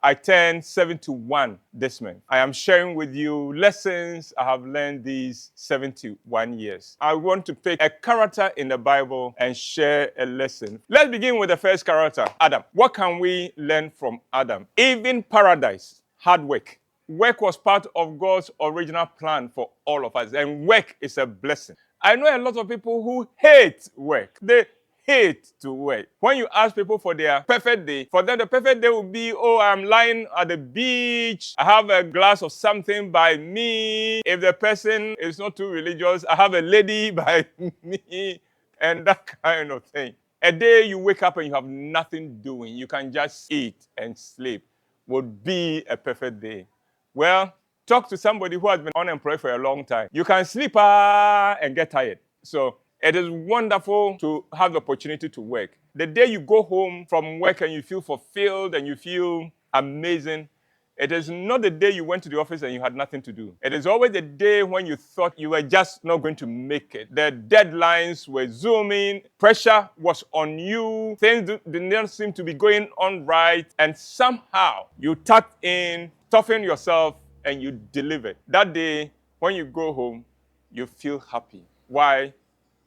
I turned 71 this month. I am sharing with you lessons I have learned these 71 years. I want to pick a character in the Bible and share a lesson. Let's begin with the first character, Adam. What can we learn from Adam? Even paradise had work. Work was part of God's original plan for all of us, and work is a blessing. I know a lot of people who hate work. They hate to work. When you ask people for their perfect day, for them the perfect day will be, oh, I'm lying at the beach, I have a glass of something by me. If the person is not too religious, I have a lady by me, and that kind of thing. A day you wake up and you have nothing doing, you can just eat and sleep, would be a perfect day. Well, talk to somebody who has been unemployed for a long time. You can sleep and get tired. So it is wonderful to have the opportunity to work. The day you go home from work and you feel fulfilled and you feel amazing, it is not the day you went to the office and you had nothing to do. It is always the day when you thought you were just not going to make it. The deadlines were zooming, pressure was on you, things did not seem to be going on right, and somehow you tucked in, toughen yourself, and you delivered. That day, when you go home, you feel happy. Why?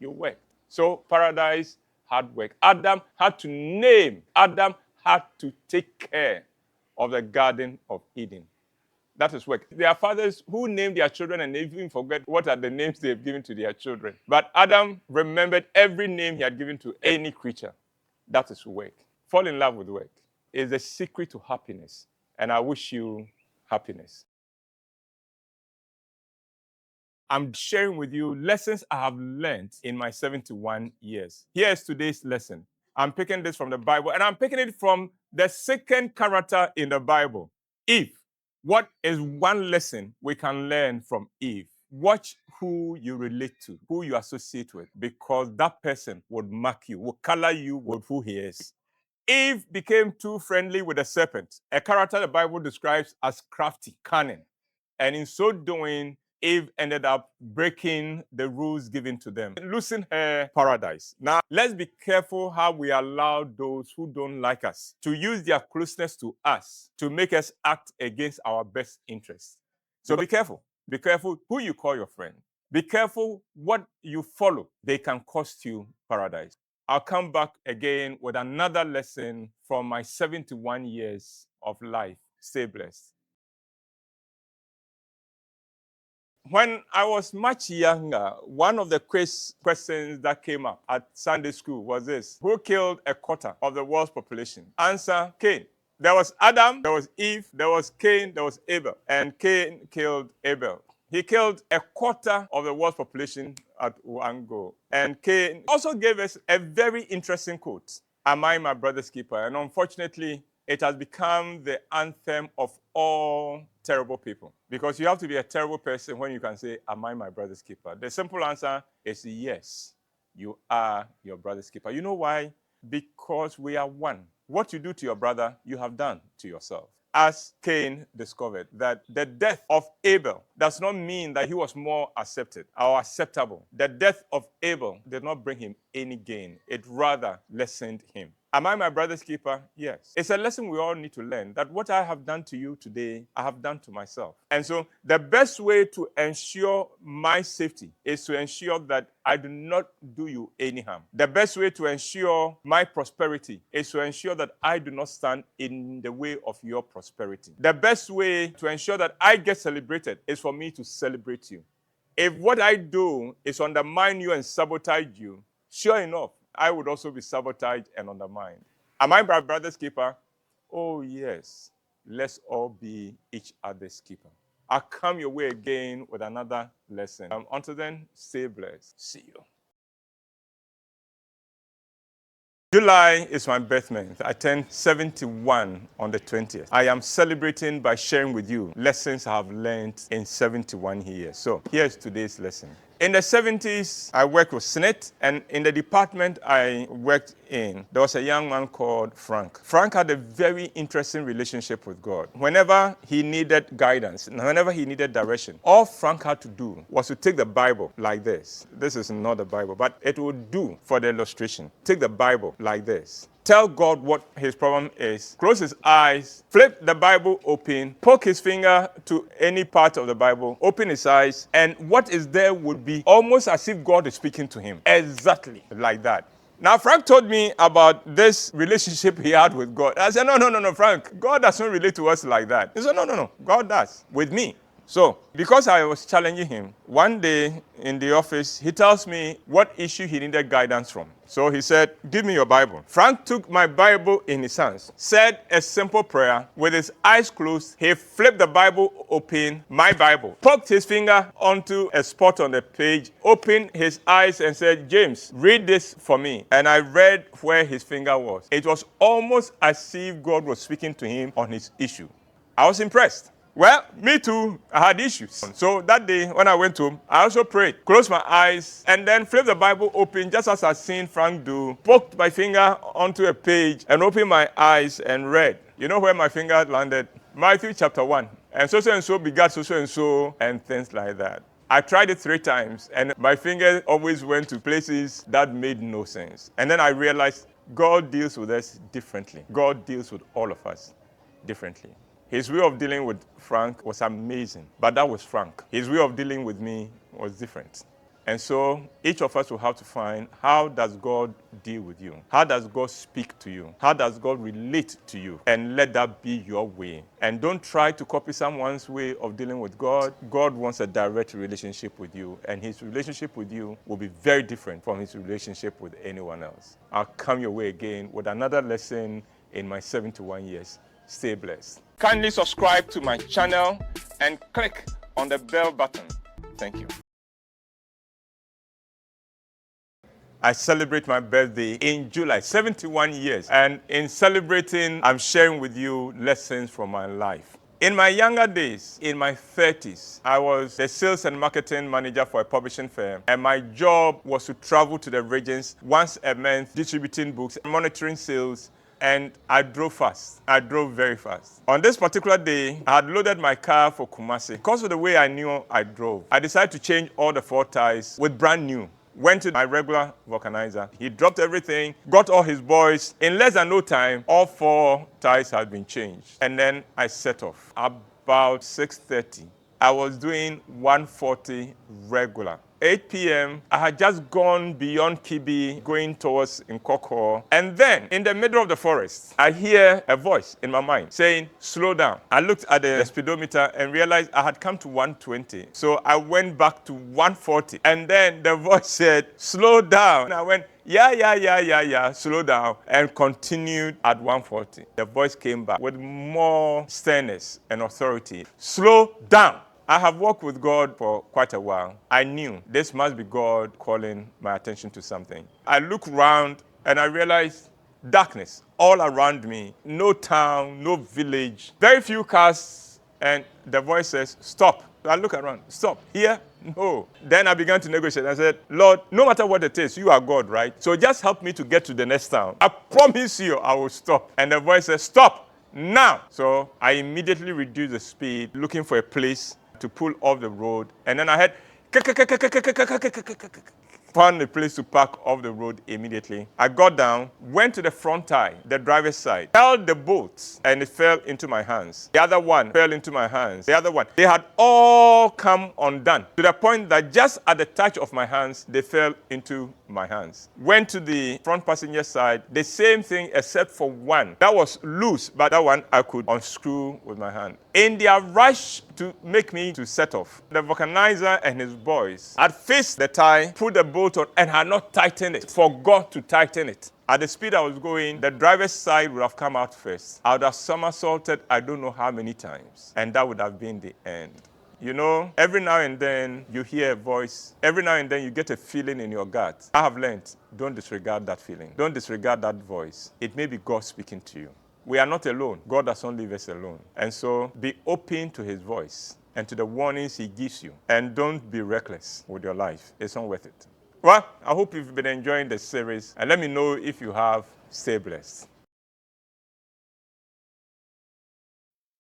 You worked. So paradise had work. Adam had to name. Adam had to take care of the Garden of Eden. That is work. There are fathers who name their children and they even forget what are the names they have given to their children. But Adam remembered every name he had given to any creature. That is work. Fall in love with work is the secret to happiness. And I wish you happiness. I'm sharing with you lessons I have learned in my 71 years. Here's today's lesson. I'm picking this from the Bible, and I'm picking it from the second character in the Bible, Eve. What is one lesson we can learn from Eve? Watch who you relate to, who you associate with, because that person would mark you, will color you with who he is. Eve became too friendly with the serpent, a character the Bible describes as crafty, cunning. And in so doing, Eve ended up breaking the rules given to them, losing her paradise. Now, let's be careful how we allow those who don't like us to use their closeness to us to make us act against our best interests. So be careful. Be careful who you call your friend. Be careful what you follow. They can cost you paradise. I'll come back again with another lesson from my 71 years of life. Stay blessed. When I was much younger, one of the questions that came up at Sunday school was this: who killed a quarter of the world's population? Answer: Cain. There was Adam, there was Eve, there was Cain, there was Abel. And Cain killed Abel. He killed a quarter of the world's population at one go. And Cain also gave us a very interesting quote: am I my brother's keeper? And unfortunately, it has become the anthem of all terrible people. Because you have to be a terrible person when you can say, am I my brother's keeper? The simple answer is yes, you are your brother's keeper. You know why? Because we are one. What you do to your brother, you have done to yourself. As Cain discovered that the death of Abel does not mean that he was more accepted or acceptable. The death of Abel did not bring him any gain. It rather lessened him. Am I my brother's keeper? Yes. It's a lesson we all need to learn, that what I have done to you today, I have done to myself. And so the best way to ensure my safety is to ensure that I do not do you any harm. The best way to ensure my prosperity is to ensure that I do not stand in the way of your prosperity. The best way to ensure that I get celebrated is for me to celebrate you. If what I do is undermine you and sabotage you, sure enough, I would also be sabotaged and undermined. Am I my brother's keeper? Oh, yes. Let's all be each other's keeper. I'll come your way again with another lesson. Until then, stay blessed. See you. July is my birth month. I turned 71 on the 20th. I am celebrating by sharing with you lessons I have learned in 71 years. So here's today's lesson. In the 70s, I worked with SNIT, and in the department I worked in, there was a young man called Frank. Frank had a very interesting relationship with God. Whenever he needed guidance, and whenever he needed direction, all Frank had to do was to take the Bible like this. This is not the Bible, but it would do for the illustration. Take the Bible like this. tell God what his problem is, close his eyes, flip the Bible open, poke his finger to any part of the Bible, open his eyes, and what is there would be almost as if God is speaking to him. Exactly like that. Now, Frank told me about this relationship he had with God. I said, no, Frank, God doesn't relate to us like that. He said, no, God does with me. So, because I was challenging him, one day in the office, he tells me what issue he needed guidance from. So he said, give me your Bible. Frank took my Bible in his hands, said a simple prayer with his eyes closed. He flipped the Bible open, my Bible, poked his finger onto a spot on the page, opened his eyes and said, James, read this for me. And I read where his finger was. It was almost as if God was speaking to him on his issue. I was impressed. Well, me too, I had issues. So that day when I went home, I also prayed, closed my eyes, and then flipped the Bible open just as I seen Frank do, poked my finger onto a page and opened my eyes and read. You know where my finger landed? Matthew chapter 1. And so begat so, and things like that. I tried it 3 times, and my finger always went to places that made no sense. And then I realized God deals with us differently. God deals with all of us differently. His way of dealing with Frank was amazing, but that was Frank. His way of dealing with me was different. And so each of us will have to find, how does God deal with you? How does God speak to you? How does God relate to you? And let that be your way. And don't try to copy someone's way of dealing with God. God wants a direct relationship with you, and his relationship with you will be very different from his relationship with anyone else. I'll come your way again with another lesson in my 71 years. Stay blessed. Kindly subscribe to my channel and click on the bell button. Thank you. I celebrate my birthday in July, 71 years. And in celebrating, I'm sharing with you lessons from my life. In my younger days, in my 30s, I was the sales and marketing manager for a publishing firm. And my job was to travel to the regions once a month, distributing books, monitoring sales, and I drove fast. I drove very fast. On this particular day, I had loaded my car for Kumasi. Because of the way I knew I drove, I decided to change all the 4 tires with brand new. Went to my regular vulcanizer. He dropped everything, got all his boys. In less than no time, all 4 tires had been changed. And then I set off. About 6:30, I was doing 140 regular. 8 p.m., I had just gone beyond Kibi, going towards Nkoko. And then, in the middle of the forest, I hear a voice in my mind saying, slow down. I looked at the speedometer and realized I had come to 120. So I went back to 140. And then the voice said, slow down. And I went, yeah, slow down, and continued at 140. The voice came back with more sternness and authority. Slow down. I have walked with God for quite a while. I knew this must be God calling my attention to something. I looked around and I realized darkness all around me. No town, no village, very few cars, and the voice says, stop. I look around, stop, here? No. Then I began to negotiate. I said, Lord, no matter what it is, you are God, right? So just help me to get to the next town. I promise you I will stop. And the voice says, stop now. So I immediately reduced the speed, looking for a place to pull off the road. And then I had found a place to park off the road immediately. I got down, went to the front tire, the driver's side, held the bolt, and it fell into my hands. The other one fell into my hands. The other one. They had all come undone to the point that just at the touch of my hands, they fell into my hands. Went to the front passenger side, the same thing except for one. That was loose, but that one I could unscrew with my hand. In their rush to make me to set off, the vulcanizer and his boys had fixed the tie, put the bolt on, and had not tightened it. Forgot to tighten it. At the speed I was going, the driver's side would have come out first. I would have somersaulted I don't know how many times, and that would have been the end. You know, every now and then you hear a voice. Every now and then you get a feeling in your gut. I have learned, don't disregard that feeling. Don't disregard that voice. It may be God speaking to you. We are not alone. God doesn't leave us alone. And so be open to his voice and to the warnings he gives you. And don't be reckless with your life. It's not worth it. Well, I hope you've been enjoying the series. And let me know if you have. Stay blessed.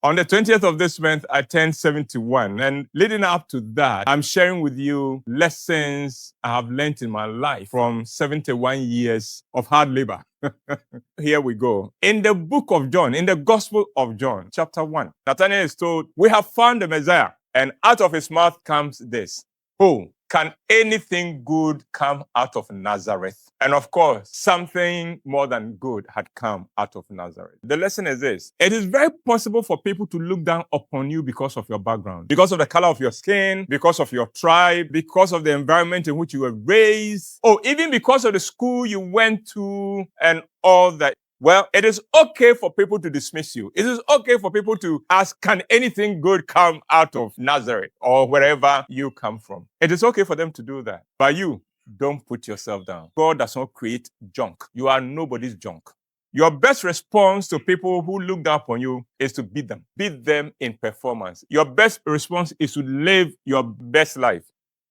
On the 20th of this month, I turned 71. And leading up to that, I'm sharing with you lessons I have learned in my life from 71 years of hard labor. Here we go. In the book of John, in the Gospel of John, chapter 1, Nathanael is told, "We have found the Messiah." And out of his mouth comes this: "Oh, can anything good come out of Nazareth?" And of course, something more than good had come out of Nazareth. The lesson is this: it is very possible for people to look down upon you because of your background, because of the color of your skin, because of your tribe, because of the environment in which you were raised, or even because of the school you went to and all that. Well, it is okay for people to dismiss you. It is okay for people to ask, can anything good come out of Nazareth or wherever you come from? It is okay for them to do that. But you, don't put yourself down. God does not create junk. You are nobody's junk. Your best response to people who look down upon you is to beat them. Beat them in performance. Your best response is to live your best life.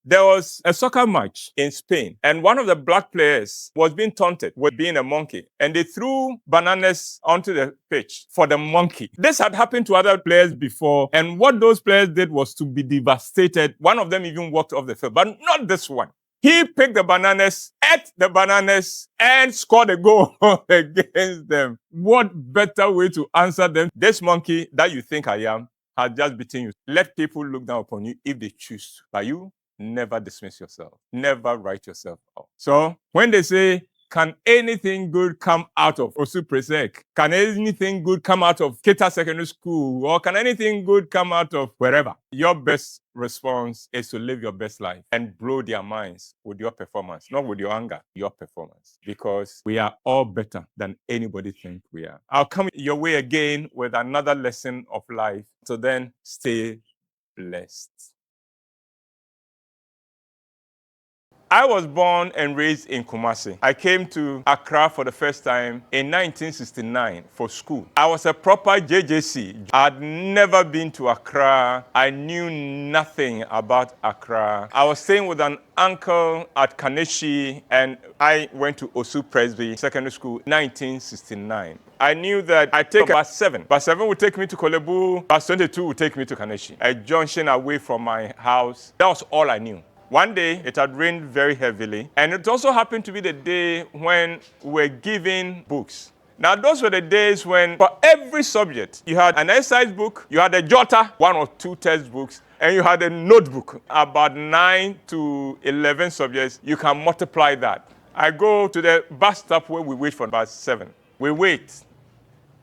There was a soccer match in Spain, and one of the black players was being taunted with being a monkey, and they threw bananas onto the pitch for the monkey. This had happened to other players before, and what those players did was to be devastated. One of them even walked off the field, but not this one. He picked the bananas, ate the bananas, and scored a goal against them. What better way to answer them? This monkey that you think I am has just beaten you. Let people look down upon you if they choose to. But you, never dismiss yourself. Never write yourself off. So when they say, can anything good come out of Osu Presec? Can anything good come out of Keta Secondary School? Or can anything good come out of wherever? Your best response is to live your best life and blow their minds with your performance, not with your anger, your performance. Because we are all better than anybody thinks we are. I'll come your way again with another lesson of life. So then, stay blessed. I was born and raised in Kumasi. I came to Accra for the first time in 1969 for school. I was a proper JJC. I'd never been to Accra. I knew nothing about Accra. I was staying with an uncle at Kaneshi, and I went to Osu Presby Secondary School in 1969. I knew that I'd take bus 7. Bus 7 would take me to Kolebu. Bus 22 would take me to Kaneshi, a junction away from my house. That was all I knew. One day, it had rained very heavily, and it also happened to be the day when we were given books. Now, those were the days when, for every subject, you had an exercise book, you had a jotter, 1 or 2 textbooks, and you had a notebook. About 9 to 11 subjects, you can multiply that. I go to the bus stop where we wait for bus 7. We wait.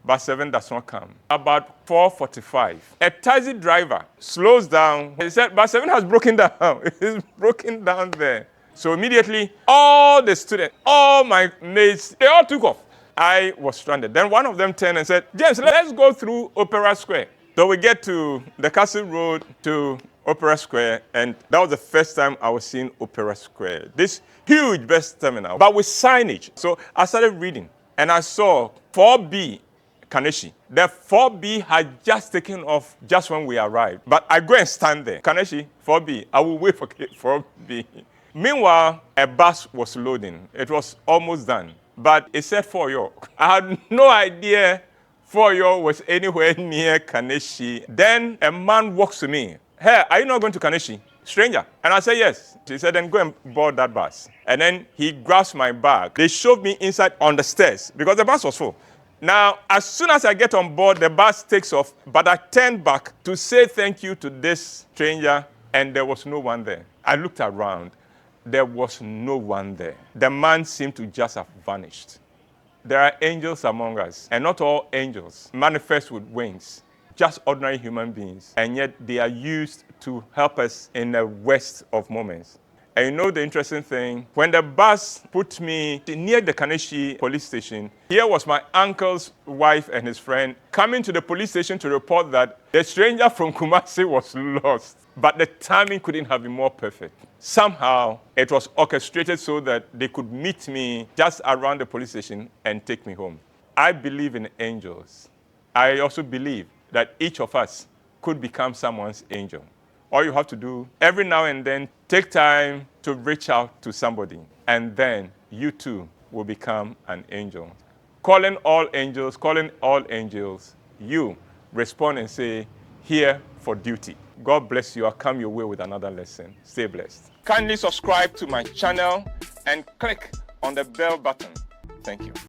Bus 7 does not come. About 4:45, a taxi driver slows down. He said, bus 7 has broken down. It's broken down there. So immediately, all the students, all my mates, they all took off. I was stranded. Then one of them turned and said, James, let's go through Opera Square. So we get to the Castle Road to Opera Square, and that was the first time I was seeing Opera Square. This huge bus terminal, but with signage. So I started reading, and I saw 4B, Kaneshi. The 4B had just taken off just when we arrived. But I go and stand there. Kaneshi, 4B. I will wait for 4B. Meanwhile, a bus was loading. It was almost done. But it said Foyo. I had no idea Foyo was anywhere near Kaneshi. Then a man walks to me. Hey, are you not going to Kaneshi? Stranger. And I said, yes. He said, then go and board that bus. And then he grabs my bag. They shoved me inside on the stairs because the bus was full. Now, as soon as I get on board, the bus takes off, but I turned back to say thank you to this stranger, and there was no one there. I looked around. There was no one there. The man seemed to just have vanished. There are angels among us, and not all angels manifest with wings, just ordinary human beings, and yet they are used to help us in the worst of moments. And you know the interesting thing? When the bus put me near the Kaneshi police station, here was my uncle's wife and his friend coming to the police station to report that the stranger from Kumasi was lost. But the timing couldn't have been more perfect. Somehow, it was orchestrated so that they could meet me just around the police station and take me home. I believe in angels. I also believe that each of us could become someone's angel. All you have to do, every now and then, take time to reach out to somebody, and then you too will become an angel. Calling all angels, you respond and say, here for duty. God bless you. I'll come your way with another lesson. Stay blessed. Kindly subscribe to my channel and click on the bell button. Thank you.